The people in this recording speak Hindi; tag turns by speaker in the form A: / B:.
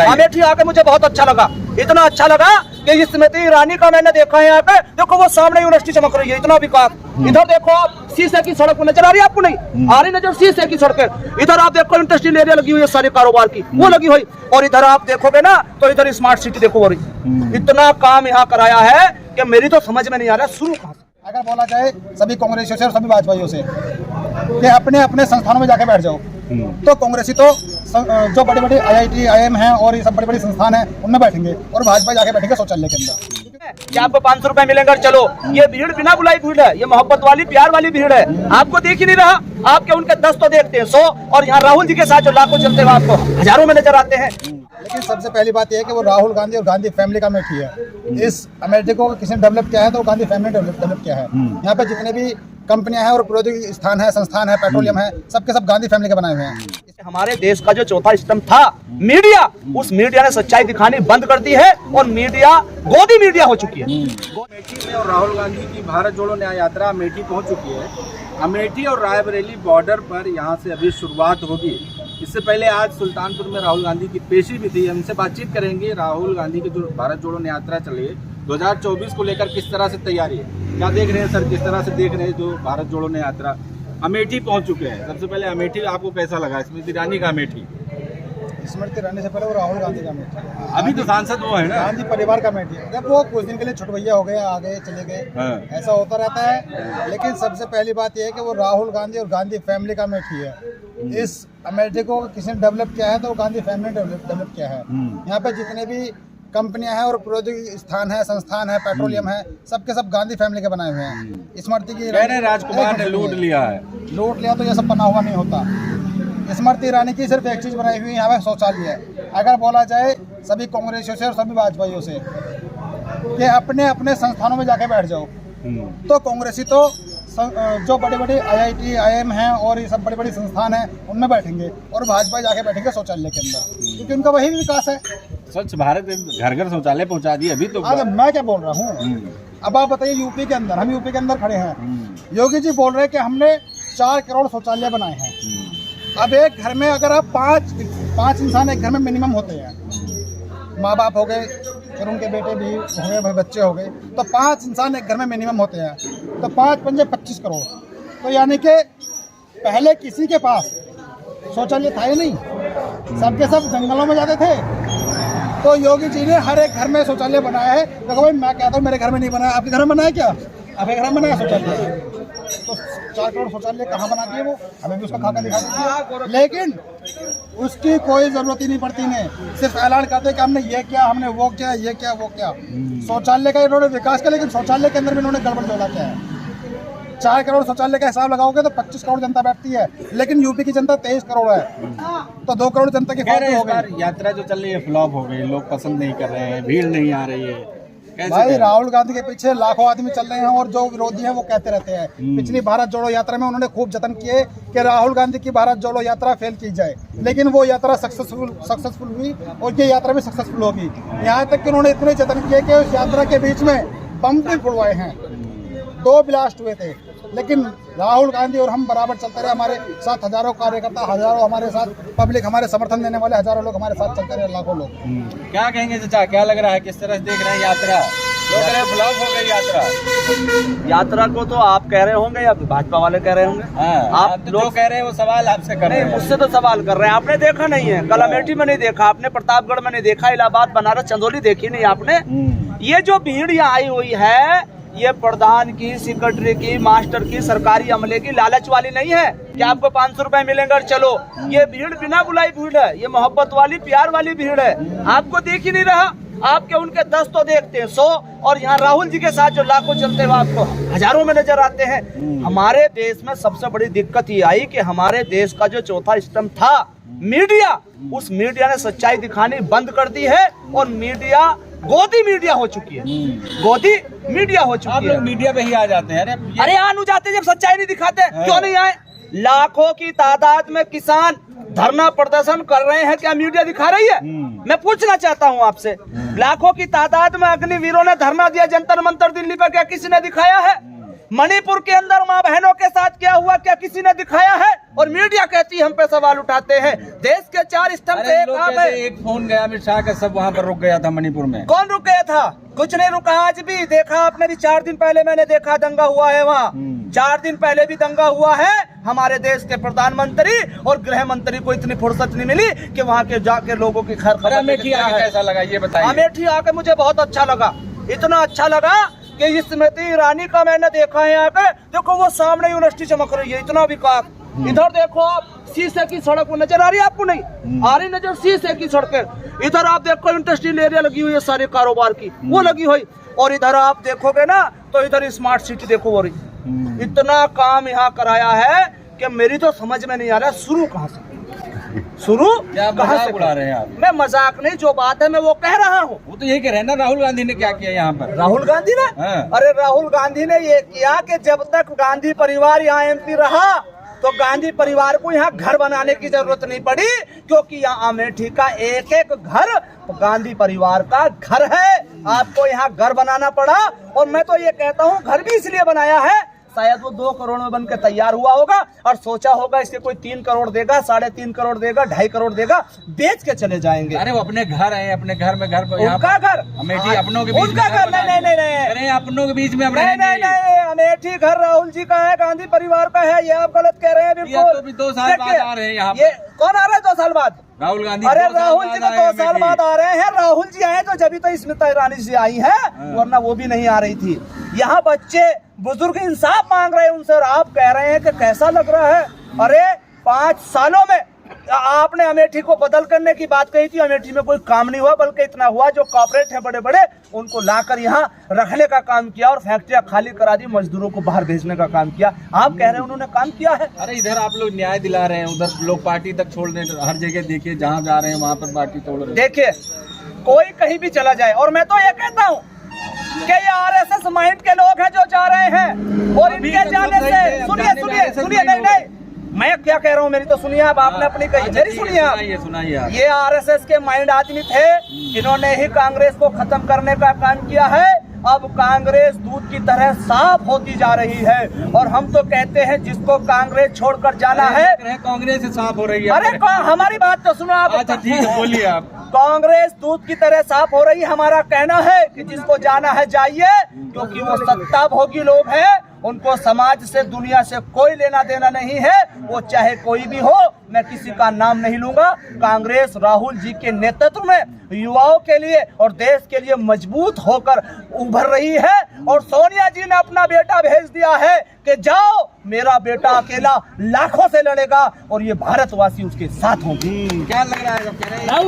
A: अमेठी आके मुझे बहुत अच्छा लगा, इतना अच्छा लगा कि स्मृति ईरानी का मैंने देखा है यहाँ पे। देखो वो सामने यूनिवर्सिटी चमक रही है, इतना विकास। इधर देखो आप, शीशे की सड़क नजर आ रही है आपको? नहीं आ रही नजर, शीशे की सड़कें। इधर आप देखो इंडस्ट्रियल एरिया लगी हुई है सारे कारोबार की, वो लगी हुई। और इधर आप देखोगे ना तो इधर स्मार्ट सिटी देखो, और इतना काम यहाँ कराया है कि मेरी तो समझ में नहीं आ रहा शुरू कहाँ से।
B: अगर बोला जाए सभी कांग्रेसियों से और सभी भाजपाइयों से कि अपने अपने संस्थानों में जाके बैठ जाओ, तो कांग्रेसी तो जो बड़ी बड़ी IIT IIM हैं और ये सब बड़ी बड़ी संस्थान हैं उनमें बैठेंगे, और भाजपा जाके बैठेंगे शौचालय के अंदर।
A: क्या आपको 500 रुपए मिलेंगे? चलो, ये भीड़ बिना बुलाई भीड़ है, ये मोहब्बत वाली प्यार वाली भीड़ है। आपको देख ही नहीं रहा, आपके उनके 10 तो देखते हैं 100, और यहाँ राहुल जी के साथ जो लाखों चलते हुए आपको हजारों में नजर आते हैं।
B: लेकिन सबसे पहली बात यह है कि वो राहुल गांधी और गांधी फैमिली का अमेठी है। इस अमेठी को किसी ने डेवलप किया है तो गांधी फैमिली ने डेवलप किया है। यहाँ पे जितने भी कंपनियां हैं और प्रौद्योगिकी स्थान है, संस्थान है, पेट्रोलियम है, सबके सब गांधी फैमिली के बनाए हुए हैं।
A: हमारे देश का जो चौथा स्तंभ था मीडिया, उस मीडिया ने सच्चाई दिखानी बंद कर दी है, और मीडिया गोदी मीडिया हो चुकी है।
C: अमेठी में और राहुल गांधी की भारत जोड़ो न्याय यात्रा अमेठी पहुंच चुकी है। अमेठी और रायबरेली बॉर्डर पर यहां से अभी शुरुआत होगी। इससे पहले आज सुल्तानपुर में राहुल गांधी की पेशी भी थी। हमसे बातचीत करेंगे राहुल गांधी की जो भारत जोड़ो न्याय यात्रा चली है 2024 को लेकर किस तरह से तैयारी है, क्या देख रहे हैं सर, किस तरह से देख रहे हैं जो भारत जोड़ो न्याय यात्रा अमेठी पहुंच चुके हैं। सबसे पहले अमेठी आपको कैसा लगा, स्मृति ईरानी का अमेठी?
B: स्मृति ईरानी से पहले वो राहुल गांधी का अमेठी,
C: अभी तो सांसद वो है ना,
B: गांधी परिवार का अमेठी। जब वो कुछ दिन के लिए छुटभैया हो गए, आ गए चले गए, ऐसा होता रहता है। लेकिन सबसे पहली बात यह है कि वो राहुल गांधी और गांधी फैमिली का अमेठी है। इस अमेठी को किसी ने डेवलप किया है तो गांधी फैमिली ने डेवलप किया है। यहाँ पे जितने भी कंपनियां हैं और प्रौद्योगिकी स्थान है, संस्थान है, पेट्रोलियम है, सबके सब गांधी फैमिली के बनाए हुए हैं। स्मृति की
C: राजकुमार ने लूट लिया है,
B: लूट लिया तो ये सब बना हुआ नहीं होता। स्मृति ईरानी की सिर्फ एक चीज बनाई हुई यहाँ पे शौचालय है। अगर बोला जाए सभी कांग्रेसियों से और सभी भाजपाइयों से कि अपने अपने संस्थानों में जाके बैठ जाओ, तो कांग्रेसी तो जो बड़े बड़े IIT IIM हैं और ये सब बड़ी बड़ी संस्थान हैं उनमें बैठेंगे, और भाजपा जाके बैठेंगे शौचालय के अंदर, क्योंकि उनका वही विकास है।
C: स्वच्छ भारत घर घर शौचालय पहुंचा दिए अभी तो।
B: मैं क्या बोल रहा हूँ, अब आप बताइए यूपी के अंदर, हम यूपी के अंदर खड़े हैं, योगी जी बोल रहे हैं कि हमने 4 करोड़ शौचालय बनाए हैं। अब एक घर में अगर आप पाँच इंसान एक घर में मिनिमम होते हैं, माँ बाप हो गए और उनके बेटे भी हो गए, बच्चे हो गए, तो 5 इंसान एक घर में मिनिमम होते हैं, तो 5 पंजे 25 करोड़। तो यानी कि पहले किसी के पास शौचालय था ही नहीं, सबके सब जंगलों में जाते थे। तो योगी जी ने हर एक घर में शौचालय बनाया है। देखो भाई, मैं कहता हूँ मेरे घर में नहीं बनाया, आपके घर में बनाया क्या? आपके घर में बनाया शौचालय? तो 4 करोड़ शौचालय कहाँ बना दिए वो, हमें भी उसका खाका दिखा दीजिए। लेकिन उसकी कोई जरूरत ही नहीं पड़ती ने, सिर्फ ऐलान करते कि हमने ये किया, हमने वो किया, ये किया, वो किया। शौचालय का इन्होंने विकास किया, लेकिन शौचालय के अंदर भी इन्होंने गड़बड़ जोड़ा किया है। 4 करोड़ शौचालय का हिसाब लगाओगे तो 25 करोड़ जनता बैठती है, लेकिन यूपी की जनता 23 करोड़ है, तो 2 करोड़ जनता की फालतू हो गई।
C: यात्रा जो चल रही है फ्लॉप हो गई, लोग पसंद नहीं कर रहे हैं, भीड़ नहीं आ रही है।
B: भाई राहुल गांधी के पीछे लाखों आदमी चल रहे हैं, और जो विरोधी हैं वो कहते रहते हैं। पिछली भारत जोड़ो यात्रा में उन्होंने खूब जतन किए कि राहुल गांधी की भारत जोड़ो यात्रा फेल की जाए, लेकिन वो यात्रा सक्सेसफुल हुई, और ये यात्रा भी सक्सेसफुल होगी। यहाँ तक कि उन्होंने इतने जतन किए कि उस यात्रा के बीच में बम भी फुड़वाए हैं, 2 ब्लास्ट हुए थे, लेकिन राहुल गांधी और हम बराबर चलते रहे। हमारे साथ हजारों कार्यकर्ता, हजारों हमारे साथ पब्लिक, हमारे समर्थन देने वाले हजारों लोग हमारे साथ चलते रहे, लाखों लोग।
C: क्या कहेंगे चाचा, क्या लग रहा है, किस तरह से देख रहे हैं यात्रा? लोग कह रहे हैं फ्लॉप हो गई यात्रा।
A: यात्रा को तो आप कह रहे होंगे या भाजपा वाले कह रहे होंगे?
C: आप तो जो कह रहे हैं वो सवाल आपसे कर रहे हैं।
A: मुझसे तो सवाल कर रहे हैं, आपने देखा नहीं है, कल अमेठी में नहीं देखा आपने, प्रतापगढ़ में नहीं देखा, इलाहाबाद, बनारस, चंदौली देखी नहीं आपने। ये जो भीड़ यहाँ आई हुई है, ये प्रधान की, सेक्रेटरी की, मास्टर की, सरकारी अमले की लालच वाली नहीं है कि आपको 500 रुपए मिलेंगे। चलो, ये भीड़ बिना बुलाई भीड़ है, ये मोहब्बत वाली प्यार वाली भीड़ है। आपको देख ही नहीं रहा, आपके उनके 10 तो देखते हैं 100, और यहाँ राहुल जी के साथ जो लाखों चलते हुए आपको हजारों में नजर आते हैं। हमारे देश में सबसे बड़ी दिक्कत ये आई कि हमारे देश का जो चौथा स्तंभ था मीडिया, उस मीडिया ने सच्चाई दिखानी बंद कर दी है, और मीडिया गोदी मीडिया हो चुकी है, गोदी मीडिया हो चुकी है।
C: आप लोग मीडिया पे ही आ जाते हैं।
A: अरे आनु जाते जब सच्चाई नहीं दिखाते, क्यों नहीं आए? लाखों की तादाद में किसान धरना प्रदर्शन कर रहे हैं, क्या मीडिया दिखा रही है? मैं पूछना चाहता हूं आपसे, लाखों की तादाद में अग्निवीरों ने धरना दिया जंतर मंतर दिल्ली पर, क्या किसी ने दिखाया है? मणिपुर के अंदर माँ बहनों के साथ क्या हुआ, क्या किसी ने दिखाया है? और मीडिया कहती है हम पे सवाल उठाते हैं। देश के 4 स्तंभ से एक आप है।
C: एक फोन गया अमित शाह का, सब वहाँ पर रुक गया था मणिपुर में।
A: कौन रुक गया था? कुछ नहीं रुका। आज भी देखा आपने भी, 4 दिन पहले मैंने देखा दंगा हुआ है वहाँ। 4 दिन पहले भी दंगा हुआ है। हमारे देश के प्रधानमंत्री और गृह मंत्री को इतनी फुर्सत नहीं मिली कि वहाँ के जाके लोगों की खैर खबर।
C: अमेठी आके कैसा लगा ये बताइए?
A: अमेठी आके मुझे बहुत अच्छा लगा, इतना अच्छा लगा कि स्मृति ईरानी का मैंने देखा है यहाँ पे। देखो वो सामने यूनिवर्सिटी चमक रही है, इतना विकास। इधर देखो आप, शीशे की सड़क वो नजर आ रही है आपको? नहीं आ रही नजर? शीशे की सड़कें। इधर आप देखो इंडस्ट्रियल एरिया लगी हुई है सारे कारोबार की, वो लगी हुई। और इधर आप देखोगे ना तो इधर स्मार्ट सिटी देखो हो रही। इतना काम यहाँ कराया है कि मेरी तो समझ में नहीं आ रहा शुरू कहाँ से, शुरू कहाँ से
C: बुला रहे हैं आप?
A: मैं मजाक नहीं, जो बात है मैं वो कह रहा हूँ।
C: वो तो यही कह रहे हैं ना, राहुल गांधी ने क्या किया यहाँ पर?
A: राहुल गांधी ने?
C: हाँ।
A: अरे राहुल गांधी ने ये किया कि जब तक गांधी परिवार यहाँ एमपी रहा तो गांधी परिवार को यहाँ घर बनाने की जरूरत नहीं पड़ी, क्योंकि यहाँ अमेठी का एक एक घर गांधी परिवार का घर है। आपको यहाँ घर बनाना पड़ा। और मैं तो ये कहता हूँ घर भी इसलिए बनाया है, शायद वो 2 करोड़ में बनकर तैयार हुआ होगा और सोचा होगा इसके कोई 3 करोड़ देगा, 3.5 करोड़ देगा, 2.5 करोड़ देगा, बेच के चले जाएंगे।
C: अरे वो अपने घर है, अपने घर में घर पर
A: उनका घर,
C: अमेठी अपनों के बीच
A: उनका घर नहीं,
C: अरे अपनों के बीच में
A: नहीं, अमेठी घर राहुल जी का है, गांधी परिवार का है। ये आप गलत कह रहे हैं बिल्कुल।
C: 2 साल बाद आ रहे हैं यहाँ
A: ये कौन आ रहा है 2 साल बाद?
C: राहुल गांधी।
A: अरे राहुल जी तो 2 साल बाद आ रहे हैं। राहुल जी आए तो जब तो स्मृति ईरानी जी आई है, वरना वो भी नहीं आ रही थी। यहाँ बच्चे बुजुर्ग इंसाफ मांग रहे हैं उनसे, और आप कह रहे हैं कि कैसा लग रहा है। अरे 5 सालों में आपने अमेठी को बदल करने की बात कही थी, अमेठी में कोई काम नहीं हुआ, बल्कि इतना हुआ जो कॉर्पोरेट है बड़े बड़े उनको लाकर यहाँ रखने का काम किया और फैक्ट्रियां खाली करा दी, मजदूरों को बाहर भेजने का काम किया। आप कह रहे हैं उन्होंने काम किया है?
C: अरे इधर आप लोग न्याय दिला रहे हैं, उधर लोग पार्टी तक छोड़ रहे हैं। हर जगह देखिए जहाँ जा रहे हैं वहाँ पर पार्टी तोड़ रहे हैं।
A: देखिए कोई कहीं भी चला जाए, और मैं तो ये कहता हूँ कि ये आरएसएस माइंड के लोग हैं जो जा रहे हैं, और इनके जाने से सुनिए नहीं, मैं क्या कह रहा हूँ मेरी तो सुनिए आप, आपने अपनी कही, मेरी सुनिए आप।
C: सुनाइए।
A: ये आरएसएस के माइंड आदमी थे, इन्होंने ही कांग्रेस को खत्म करने का काम किया है। अब कांग्रेस दूध की तरह साफ होती जा रही है, और हम तो कहते हैं जिसको कांग्रेस छोड़कर जाना है,
C: कांग्रेस से साफ हो रही है।
A: अरे हमारी बात तो सुनो आप।
C: अच्छा ठीक है, बोलिए आप।
A: कांग्रेस दूध की तरह साफ हो रही है। हमारा कहना है कि जिसको जाना है जाइए, क्योंकि वो सत्ता भोगी लोग हैं, उनको समाज से दुनिया से कोई लेना देना नहीं है, वो चाहे कोई भी हो। मैं किसी का नाम नहीं लूंगा। कांग्रेस राहुल जी के नेतृत्व में युवाओं के लिए और देश के लिए मजबूत होकर उभर रही है, और सोनिया जी ने अपना बेटा भेज दिया है कि जाओ, मेरा बेटा अकेला लाखों से लड़ेगा और ये भारतवासी उसके साथ होंगे।
C: क्या लग रहा है?